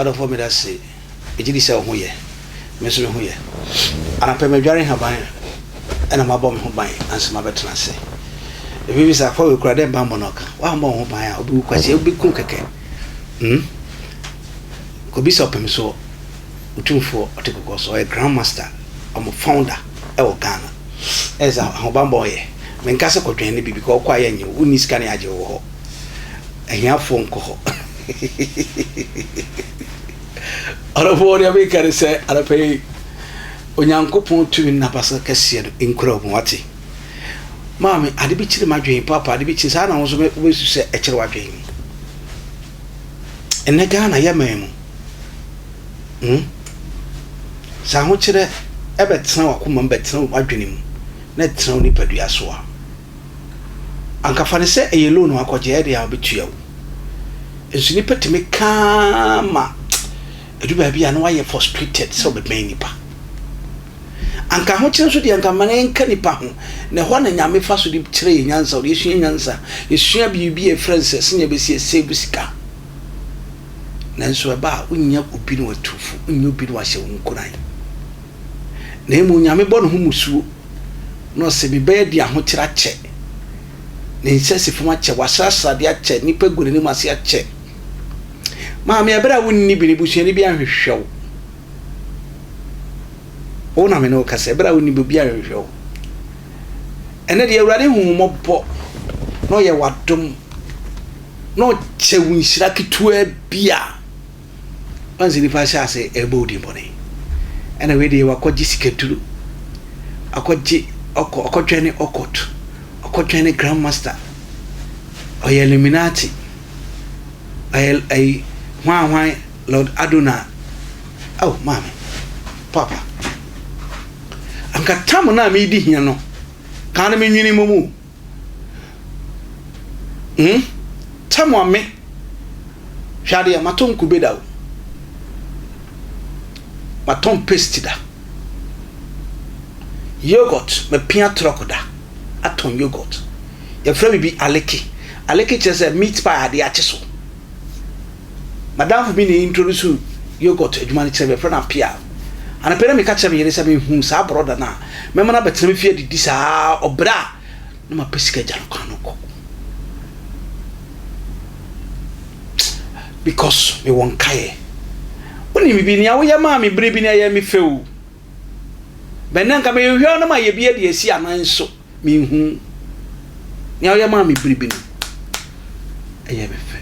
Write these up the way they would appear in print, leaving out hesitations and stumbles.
Other for me that say, it is so here, Miss Huye. And I pay my jarring her by, and I'm a bomb who buy, answer my veteran say. If we are for you, cried them bambonock, one more who buy, I'll be quite a big cook again. Could be so so. Two for a typical so a grandmaster, I'm a founder, Ghana. As a Hobamboy, Mencasa could train be because quiet you, wouldn't scan ajo. And your phone call. Out of all the week, I say, I'll pay when young couple to Napasa Cassian in Cromwati. Mammy, I did be my dream, Papa, the beaches, I was to say a child dream. And the Ghana, Yamam. Sa ho kire ebetena wakoma betena wadwenem na tena oni padua so a anka fa ne se eyelo no akogye ede a obetua wo ensu ni petime kama edu ba bia na waye frustrated so be man nipa anka ho kire so de anka mane nka nipa ho na ho na nyame fa so de kire nyansa o de yesua nyansa yesua bibi e francis nya be sie sebusika nanso eba unya obi no watufu unya obi no ahye wonkuran na emu nyame bɔ no ho musuo no se bi be dia ho kira che ne nsese fuma che wasasa de ache nipa gure ni mase ache ma me ebra wonni bi ni busuani bi ahwehwew ona me no kase ebra wonni bi ahwehwew ene de awurade hu mobɔ no ye wadom no che wunhyira kitua bia anzi ni fa sha se ebodi mbone ena we de wakoji siketulu akoji okotwene okot okotwene grandmaster oye eliminati ay hwan Lord Aduna oh mama papa anka tamu na me di hia no kan me nwini momu tamu ame hwade ya maton kubeda maton paste da yogurt me pia trokoda aton yogurt ya fra bi aleki chese meat pie ade acheso madam fu bi ni introduce yogurt adwuma chese be fra na pia ana pere me ka chese me yere se me hu sa broda na me mana betre me fie didi sa obra na ma pesika jalo kan ko because me won kaye oni mi bi ni awo ya ma mi bre bi ni ya mi feu benanka me hwe na ma ye bi de esi anan so mi hu ni awo ya ma mi bre bi ni eye me fe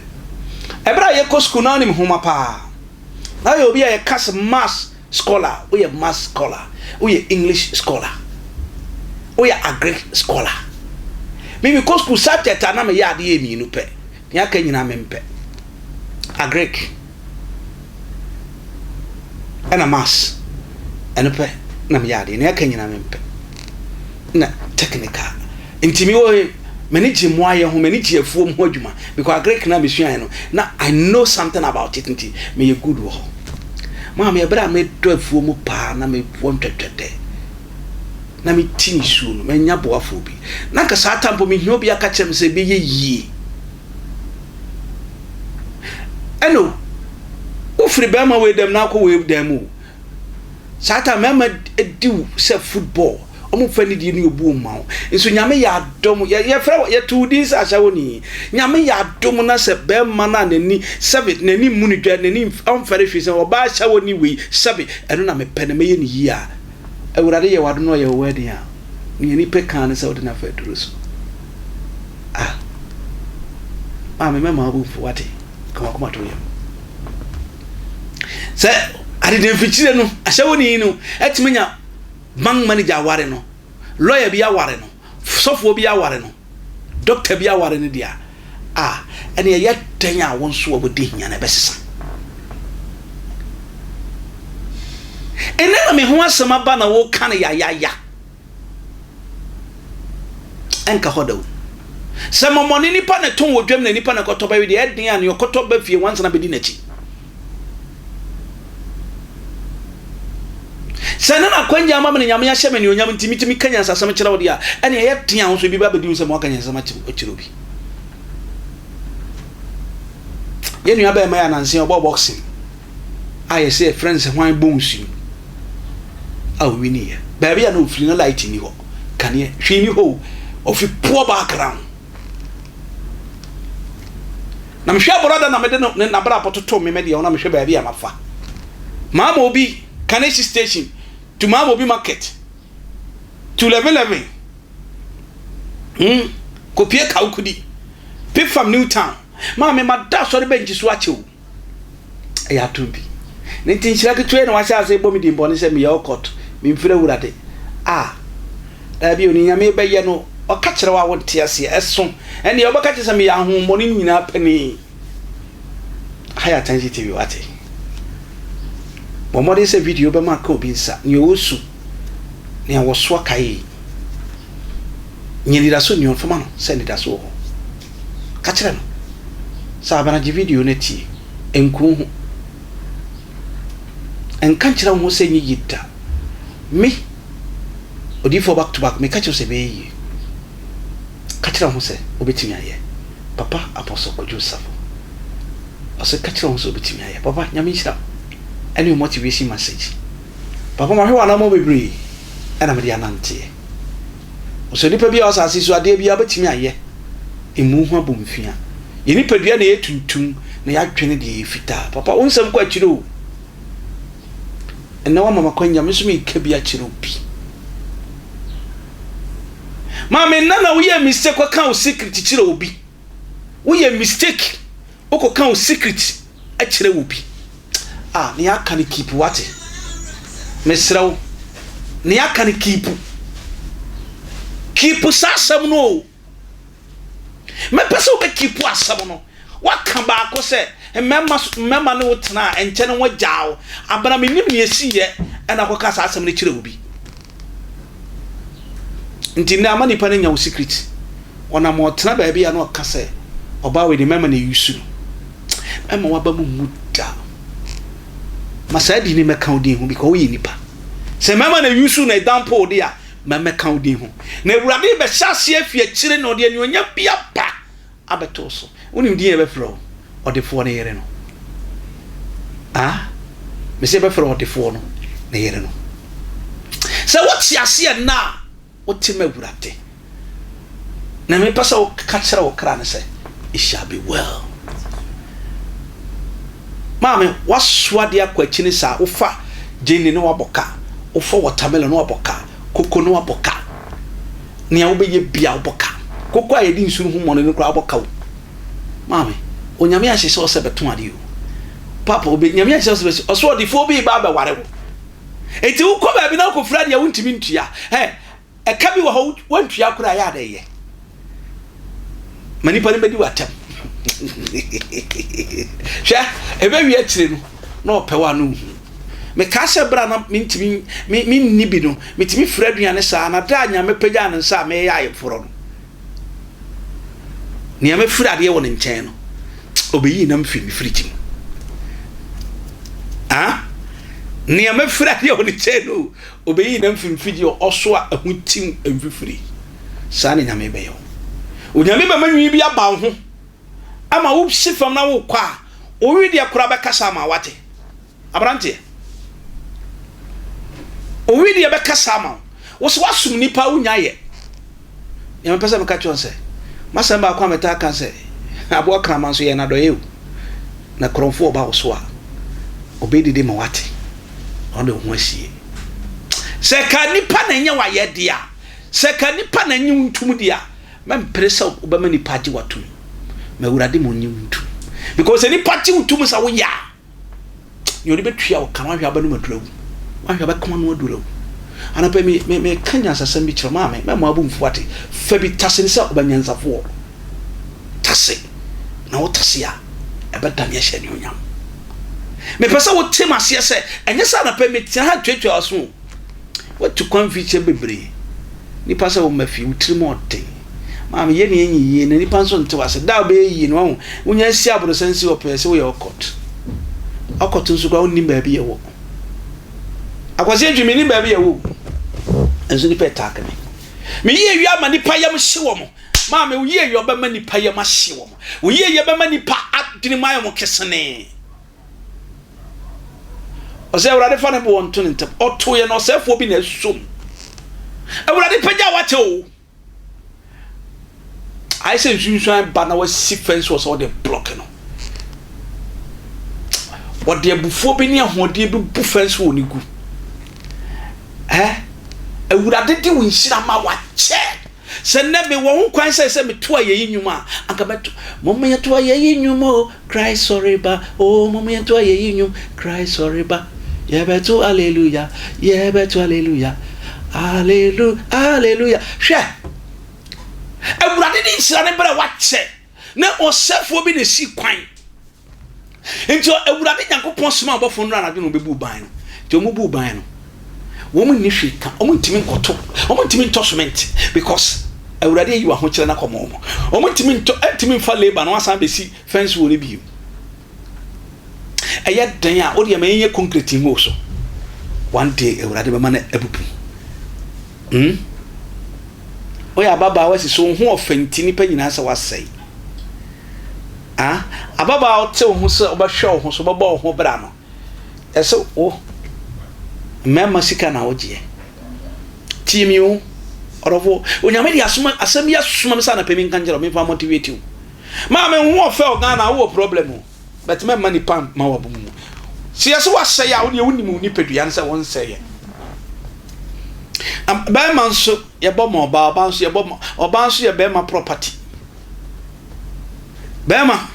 ebra ye ko school na ni huma pa na ye obi ya kas mass scholar we ye mass scholar we ye English scholar we ye agric scholar mi ko school subject na me ya de ye mi nu pe ni aka nyina me mpe agric and a mass and a pe na me yade na aka nyina me mpe na technical intimi wo manage mo aye ho manage afuom ho adwuma because agric na me sua no na I know something about it nti me ye good wo ma me bra me do afuom pa na me won twetwede na me tini su no me nya boafo bi na ka sa tampo me hio bi aka chem se be ye yie eno ufri bema we dem na ko we dem sata mema ediu se football omo fani di ni obu mawo enso nyame ya dom ye fra ye two days ashawoni nyame ya dom na se bema na nani sabe nani muni dwa nani amfare hwese oba ashawoni we sabe eno na me pene me ye ni yi a awurade ye wado no ye wedding a ni ni pe kan se odina fa duruso me mema abu fu wate kama to yam se ade dem fichire no ashawoni no etimenya bank manager aware no lawyer bi aware no sofo bi aware no doctor bi aware no dia ene ye tanya wonso obodi hia na besesa ene na me ho asema ba na wo kan ya enka hodo sama moni nipa na ton wodwam na nipa na kotoba wi de eden an yokotoba fie wansa na bedi nachi sana na kwanja mama nyame ya hyeme ne onyam ntimitimi kanya sasam kira wodi a ene ye tea ho so bi ba bedi nsem wakanya sasam kira obi ye nua ba ma ya nanse obo boxing I say friends why bones you. Oh, we near. Baby, I know feeling light in you. Can you? She knew ho of your poor background. I'm sure brother na mede no na bra pototo me media na me hwe baby amafa. Mama obi Kaneshi station to Mama obi market to 1111. Kopie kawkudi. Pick from Newtown. Mama ma da so the bench so ache o. E ya tumbi. Ne tin hira ketwe na wa sha ase bo mi di mbone se me ya okot. Me mfira wurade. Ah. Da bi oni nyame be ye no oka kire wa wonte ase eso ene ye obaka kire me ya hommoni nyina pani. Higher Attention TV wate. Bomode se video be maka obi nsa ne osu ne woso kai. Nyelira so nyon foma no se ne da so ho. Ka kire no. Sa bana ji video ne ti enku hu. Enka kire ho se nyi yita. Me odi for back to back me ka kire se be yi. Ka kire ho se obetimi aye. Papa Apostle Kojo Safo. Ose ka kire ho se obetimi aye. Papa nyame hira. Any motivation message. Papa ma hwe na mo bebre. Ana me dia nante. Ose nipa bia osase so ade bia betimi aye. Emu hu abomfia. Ye nipa dua na yetuntum na ya twene de fita. Papa onsam kwa kire o. Ena wa mama kwanya me so me ka bia kire obi. Mama na wo ye mistake kwa kan o secret kire obi. Wo ye mistake. Oko kan o secret a kire obi. Ah, ni aka ni keep wate. Mesrawo. Ni aka ni keep. Keep sasam no. Me pese wo be keep asam no. Waka ba ko se memma no tena enche no wagyawo. Abana menim ne esiye na akoka sasam ne kire obi. Nti na amani pa nya wo secret. Ona mo tena ba bia na oka se oba we ni memma ne yusu. Emma wa ba mu muda. Masadi ni meka odi hu because we nipa. Se mama na yusu na dampo odi a meka odi hu. Na ewurade be hyase afie akire na odi ani onya bia pa abeto so. Woni ndi e be fro odi fo na yere no. Ah? Me se be fro odi fo no na yere no. Se what yase na woti ma ewurade. Na me pasa o ka kire o kra na se it shall be well. Mama, waswade akwachini sa ufa jeni no waboka, ufa watermelon no waboka, koko no waboka. Ni awobeye bia waboka. Koko ayedi nsuru hu mono no kra waboka. Mama, onyame ahyese o se beton ade o. Papa obe nyame ahyese o so odi fo bi ba ba ware wo. Enti wo ko ba bi na ko fra de wontimi ntua. E ka bi wo ho wantua kura ya da ye. Mani pa ne bedi watam. Sha ebe wi atire no na opewa no me ka se bra na mintimi mi nibi no mitimi fra aduane sa na da nya me pagya ne sa me ya ayeforo no ne me fra de wo ne nchen no obeyi na mfi mi fritim ah ne me fra de wo ne nchen no obeyi na mfi mfidi oso a ahutim amfifiri sa ne nya me be yo onyame ba manwi bi aba ho ama wo sifam na wo kwa o wi de akura be kasa ma wate abrante o wi de be kasa ma wo so wasum nipa unya ye ya me pesa me ka chon se masa ba kwa meta kan se abo krama so ye na do ye na kronfo ba wo so a obedi de ma wate on de ho asie se ka nipa na nya wa ye dia se ka nipa na nyi ntum dia me presa obama nipa ji watum me wurade mo nyi ntum because any party utum sa wo ya yori betwa wo kan wa hwa ba no madurawu wa hwa ba kan no adurawu ana pe me kanya asasam bi kire ma me mo abu mfuate fa bi tase ne sa obanyansafo tase na wo tase a e be dan ye hye ne onyam me pesa wo tema se se enye sa na pe me tia ha twetwa aso wo tu confiche bebre ni pasa wo mafi utrimo ote maame ye ne enyi ye na nipa nso nte wase da be yi no wo nya si abro sensi wo pese wo ye okot nso kwa woni ba bi ye wo akwase adwumi ni ba bi ye wo enso ni pe tak me ye wi ama nipa yam hye wo mo maame wo ye wi obama nipa yam hye wo mo wo ye ye bama nipa adwini mayam kesene o se awurade fa ne bo wonto ne ntem oto ye no osefo bi na som awurade pagya wate o I say nsunsuan ba na wasi fence was all the block no what the bufo bi ne ahode bi bu fence wo ni gu awurade di wo nhira ma wa che se ne me wo ho kwan se me to aye nnwuma anka beto mom me to aye nnwuma cry sorry ba oh mom me to aye nnwum cry sorry ba ye beto hallelujah ye beto hallelujah hallelujah hallelujah hwe awurade di nhira ne bere wa che na osefo bi na si kwan enti awurade nyankopon soma abofo no anadwo no bebu ban no ti omu bu ban no woman ni hweka omuntimi nkoto omuntimi ntosment because awurade yi wa ho kire na komo omuntimi ntimi fa labor no asan be si fence wo ne biu eya dan a odi ma yenye concrete mo so one day awurade be ma na abupu oya baba wasi so ho ofenti ni pa nyina sa wasai ababa o te ho so obahwe ho so baba ho bra no eso o mema sika na oje timiu orofo onyame di asem ya suma me sana pemi kanjero me fa motivate you ma me ho ofe oga na wo problem but mema ni pam ma wo bomu si yeso wa sey a wo de wonimu ni pedua nse won sey ba man so ye bo mo ba so ye bo mo oba so ye be ma property ba ma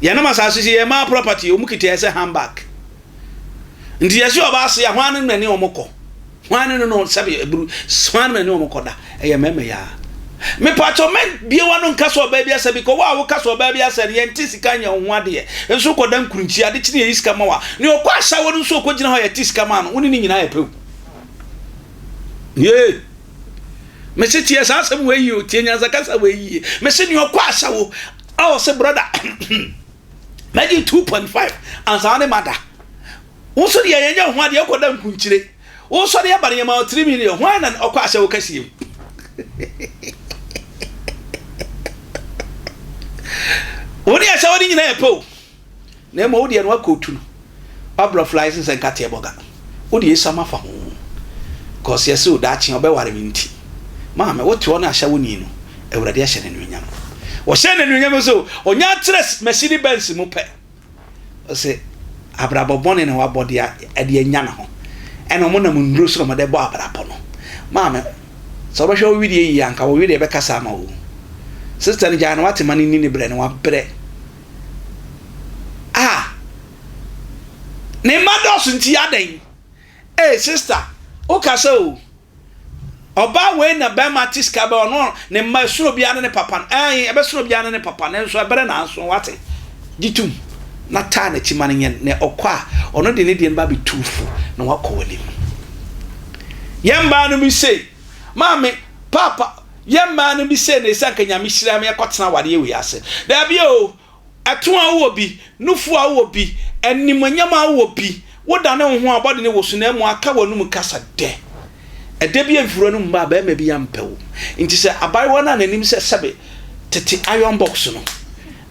ye na masaso si ye ma property o mu kiti ese handbag ndi yesu oba se ya hwan ne omoko hwan no sabe ebru hwan ne omoko da eye meme ya me pacho me biewa no nka so ba bia sabe ko wa wo ka so ba bia sare ye ntisika nya ho ade enso ko dan kurunchi ade kine ye sika ma wa ne okwa asha wo nso ko gina ho ye tisika ma no woni ni nyina ye pew ye me se tie sa asem we yi o tie nya zakasa we yi me se ni okwa asha wo oh se brother maybe 2.5 ansa ne mada wonso de yenya ho ade akoda nkunchire wonso de abare ma 3 million ho na okwa asha wo kasiem woni asha woni nyina epo na mo wodi no akotu no pablo flies and kate boga wodi esama fa ho cause yeso da chi obeware minti ma me wotu ona asha woni no ewurade ahye ne nunyam wo hye ne nunyam so onya tres machine benz mu pe o se abrabo bone ne wabode ade anya na ho eno mo na mu ndro so mo de bo abrabo no ma me so ba hwe widie yi anka wo widie be kasa ma wo sister ni jana wate mani ni bre ne wa bre ne mados nti adan sister o kasa o oba we na be matiska be ono ne ma suro bia ne papa ebe suro bia ne papa ne so bre na so wate gitum na ta na chimane ne okwa ono de ne de ba be tufu na wakowali yemba no mi say mama papa yemba no bi say ne sanka nyame hira me yakotena wade we ase da bia o atoa wo bi nufu a wo bi enimanyama wo bi woda ne ho abode ne wosu na mu aka wanum kasa de ede bia mfuro no mba ba ma bi yampewo nti se abai wona nanim se sebe tete iron box no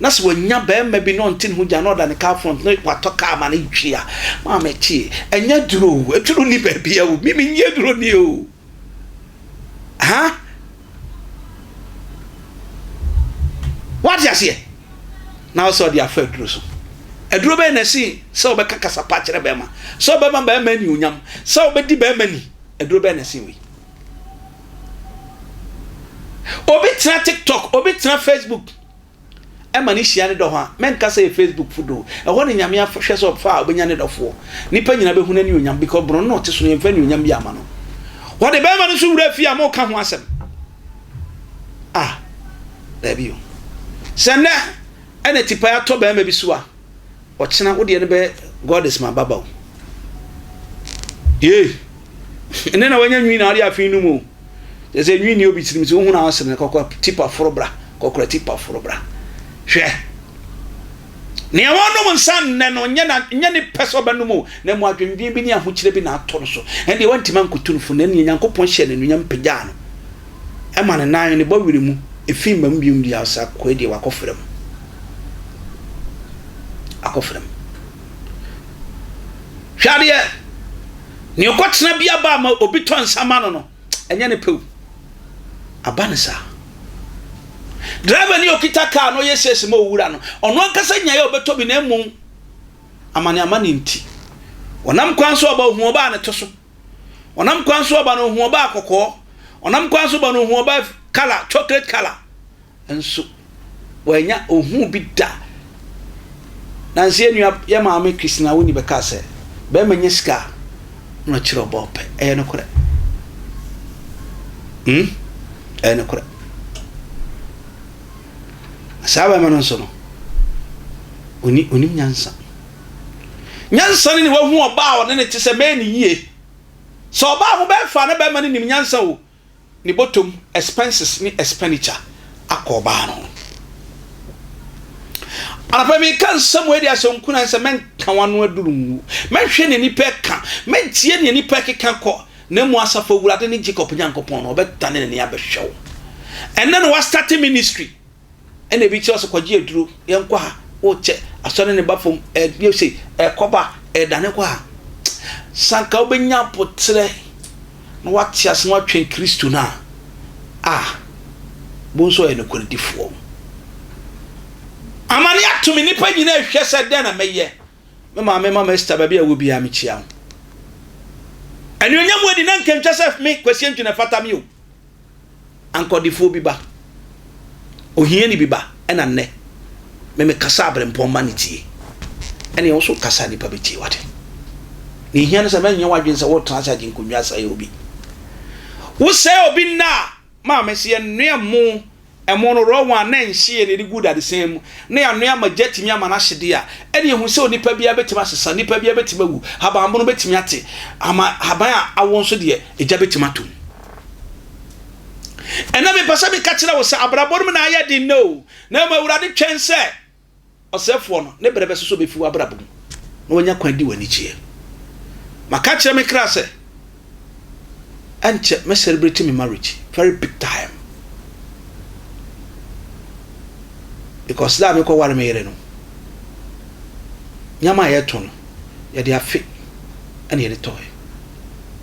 na se wonya ba ma bi no ntin ho gya no da ne car front no kwatoka ama ne twia ma ma chi enya duro eturo ni ba bia wo mimi nye duro ni o what you say now so dia fa duro so eduro be na si so be kakasa pa kire be ma so be ma ba ma ni unyam so be di ba ma ni eduro be na si wi obi tra TikTok obi tra Facebook e ma ni hia ne do ho men ka say Facebook fudo e ho ne nyame afhwe so fa obenya ne dofo nipa nyina be hu na ni unyam because bro no te so ne fa ni unyam bi ama no what the be ma no so wura fi am o ka ho asem there be you sene ene tipa ya to be ma bi so a o chena wo de ne be God is my baba ye ene na wanya nwi na ari afin no mu je se nwi ni obi tirim se hu na asem ne kokko tipa forobra kokko tipa forobra hwe ne wono nsan ne no nya ne peso ba no mu na mu adwendwen bi ne ahokyere bi na ato no so ene wantima nkotunfo na ne nyankopon hye ne nunyam pagya no e ma ne nan ne bo wiri mu efim ba mu bi ndi asa ko de wakofrem hwade ne okotena bia ba ma obi ton sama no enye ne pew abanisa driver ni okita car no yes ma owura no ono ankasa nya ye obeto bi na emu amane nti onam kwan so oba hu oba ne to so onam kwan so oba no hu oba akokọ onam kwan so oba no hu oba color chocolate color enso wanya ohu bi da nansi enua ye maame Christina woni be ka se be manye ska no chiro bope no kore no kore sabe manon so no oni nyansa ni wa hu oba wo ne te se me ni yie so oba ho be fa na be ma ni nyansa wo ni bottom expenses ni expenditure akoba no anapa mi kan samwe dia so nkuna se men kan wano aduru nwu men hwe ne nipa ka men tie ne nipa keka ko na mu asafo wurade ne Jacob Nyankopon no obetane ne abehwew and then we start ministry and e bi chi so kwaje aduru yenkwa ha o che asone ne bafom you say koba dane kwa sanka obenya potre no wati asen watwen Kristo na bonso ne kwedifo amani atumi nipa nyina hwe se de na meye me mama Esther ba bia wo bia me chia anyonyam wadi na nkentwa sef me kwasi ntuna fata me o ankodifo bi ba ohie ni bi ba ena nne me kasa abrempɔ manity ene wo so kasa nipa be tie wate ni hia no se me nya wadwen se wo transa gin konwa sa ye obi wo se obi na ma me se enua mu emo no ro wan na nhie ne good at the same na ya nua majetimi ama na hyede a ene hu se onipa bia betima sesa nipa bia betima wu habambo no betimi ate ama haban a awon so de eja betima to ena me pasa be ka kira wo se abrabor mu na ya di no na ma wurade twen se osefo no ne brebe so befu abrabom na wonya kwandi wani chie maka kira me kra se anche me celebrate my marriage very big time because that me ko ware me yere no nyama ye to no ye de afi ene ye toy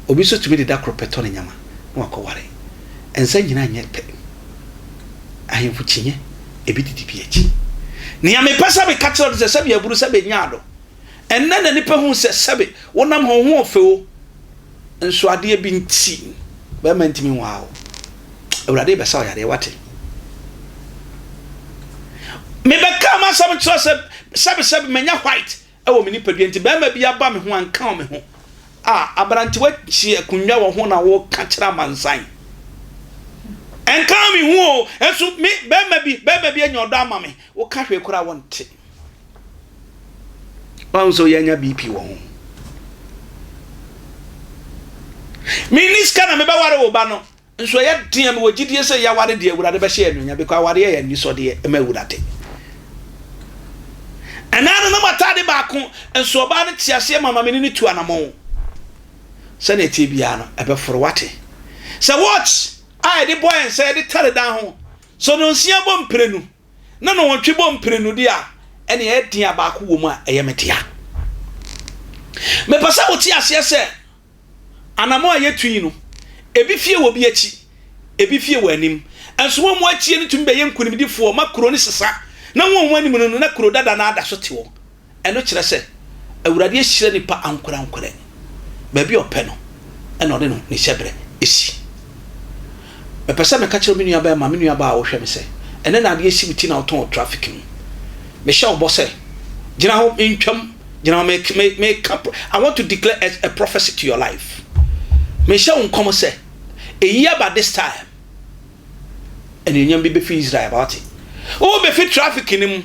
obi so tumi de da kropeto ne nyama na wakoware ensa nyina nya pe ahemfu chinye ebi didi bi achi ni ya me pesa be katro de sebe aburu sebe nyaado enna na nipa hu se sebe wonam ho ho ofewo enso ade bi nti ba mantimi waawo ewrade be sa yare wate me be ka ma sam tro sebe menya white ewo me nipa bi nti ba ma bi aba me ho anka me ho abrante wa chi akunwa wo ho na wo ka kira mansan enka mi hu enso me be ma bi anya odo ama me wo ka hwe kura wonte wanso yanya BP wo ho miniska na me ba ware wo ba no nso ye den me wogidie se ya ware de awurade be hye anunya be kwa ware ye ni so de e ma awurade enana na matade ba ko enso oba ne tiase mama me ni tu anamon se na tie bia no e be foro wate se watch I the boy and say the tell down so no sia bom prenu na no wotwe bom prenu dia ene e dia ba ko wo mu a eyemetia me pasa woti ase se anamo ayetui no ebi fie wo bi achi ebi fie wo anim enso wo mu achi ni tumbe ye nkunimdifo makro ni sesa na wo anim no na kro dada na ada so te wo eno kire se awurade ehire ni pa ankora ba bi ope no eno de no ni shebre esi me pesa me catch me nua ba ma me nua ba wo hwe me se ene na ade esi biti na auto traffic me sha obo se gina ho ntwam gina me I want to declare a prophecy to your life me sha unkom se a year by this time ene nyam bi fi Israel about it o be fi traffic ni mu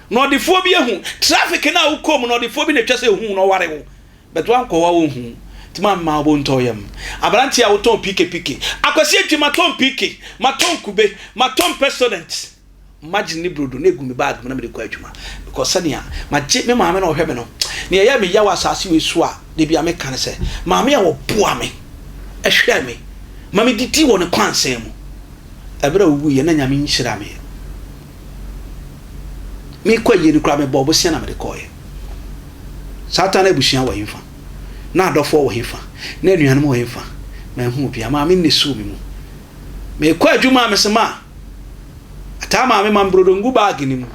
no de fo bi ehu traffic na wo kom no de fo bi na twase ehu no ware wo but wan ko wa wo hu tima ma bo ntoyam abranti a woton pike akwasi atwima ton pike maton kube maton president imagine ni brodo na egumi bag na me de kwa atwima because sania maje me maame na ohwe me no ne ya me yawa asase we so a de bia me kan se maame ya wo boa me ehwe me maame diti wo ne kwansen mu ebra wugu ye na nyame nhira me kwa yiri kra me bobo sia na me de koye Satan ebusua wo himfa na adofo wo himfa na anuanom wo himfa ma hu bia ma me nesu mi mu me kwa adwuma me sema ata ma me mambrodongu bag ni mu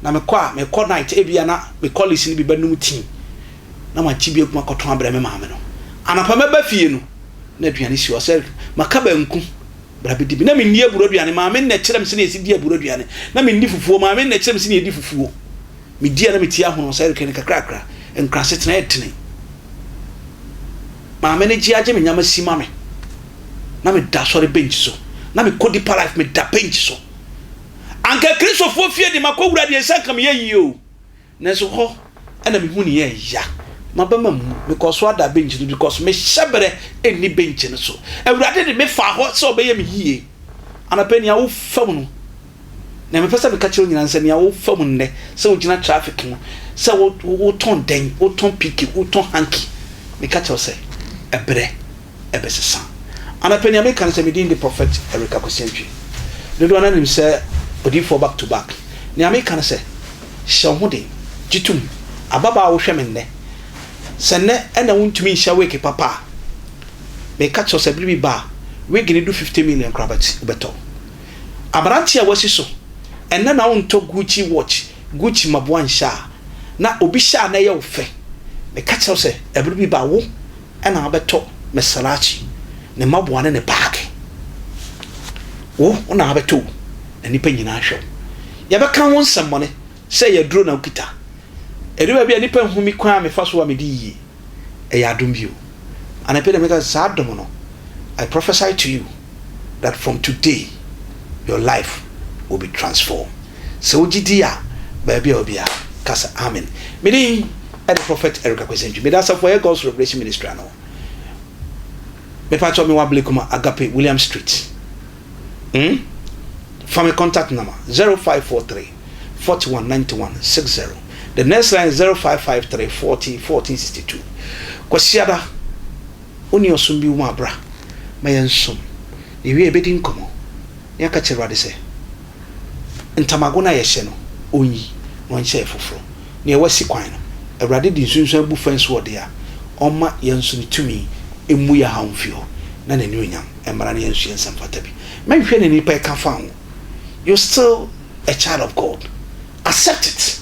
na me kwa night ebia na me college ni bi banum tin na ma chibie kuma koton abra me ma me no anapa me ba fie no na aduane si o se makaba nku bra bi di na me nie aburo aduane ma me na kyerem se na esi di aburo aduane na me ndi fufuo ma me na kyerem se na edi fufuo me di na me tia hono se reke ne kakrakra enkrase tena etene ma me ne ji age me nyama si ma me na me da sori bench so na me kodi pa life me da bench so anka kristofo fie di makowura de ensa me yeyi o na so ho ana me hu ne ye ya mabama mu because what that bench because me shebere eni bench ne so awurade de me fa ho so be ye me hie anapani a wo fam no na me pesa be ka kire nyina nsa ne a wo fam ne se wo gina traffic no se wo ton den wo ton piki wo ton hanky me ka kire se ebre ebesesa anapani a me kan se me din the prophet Erica Kwesentwi do na nim se odi for back to back ne a me kan se shahode jitum ababa wo hwe me ne sene ena wuntumi nhya weke papa me catch us every ba we gini do 50 million krabati ubeto abaranti a wasi so ena na wonto Gucci watch Gucci mabuan sha na obi sha na ye ofe me catch us every ba wo ena abeto mesalachi ne mabuan ne bag wo ona abeto na nipa nyina hwe ya beka won semmone say ya duro na ukita eriwa bia nipa nhumi kwa me fa so wa me di yi e ya dum bio anapele me ka sa dum no I prophesy to you that from today your life will be transformed so gidia baby obia kasa amen me di the prophet Erica Kwesentwi me da sa for God's Revelation Ministry no me pa cho me wa blekuma Agape William Street for my contact number 0543 419160. The next line is 0553 40 1462. Kwasiada oni osumbi uma bra mayensum ni wi ebedi nkomo ya ka kyerwade se ntamago na yehye no onyi no nche foforo ne wasi kwan no awrade di nsunsun abu fence wode a oma yensu ni tumi emu ya hamfio na nani onyam emara ne yensu yensam fatabi manhwe ne nipa ka fa ho you're still a child of God. Accept it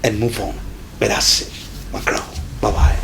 and move on. But that's it. Bye bye.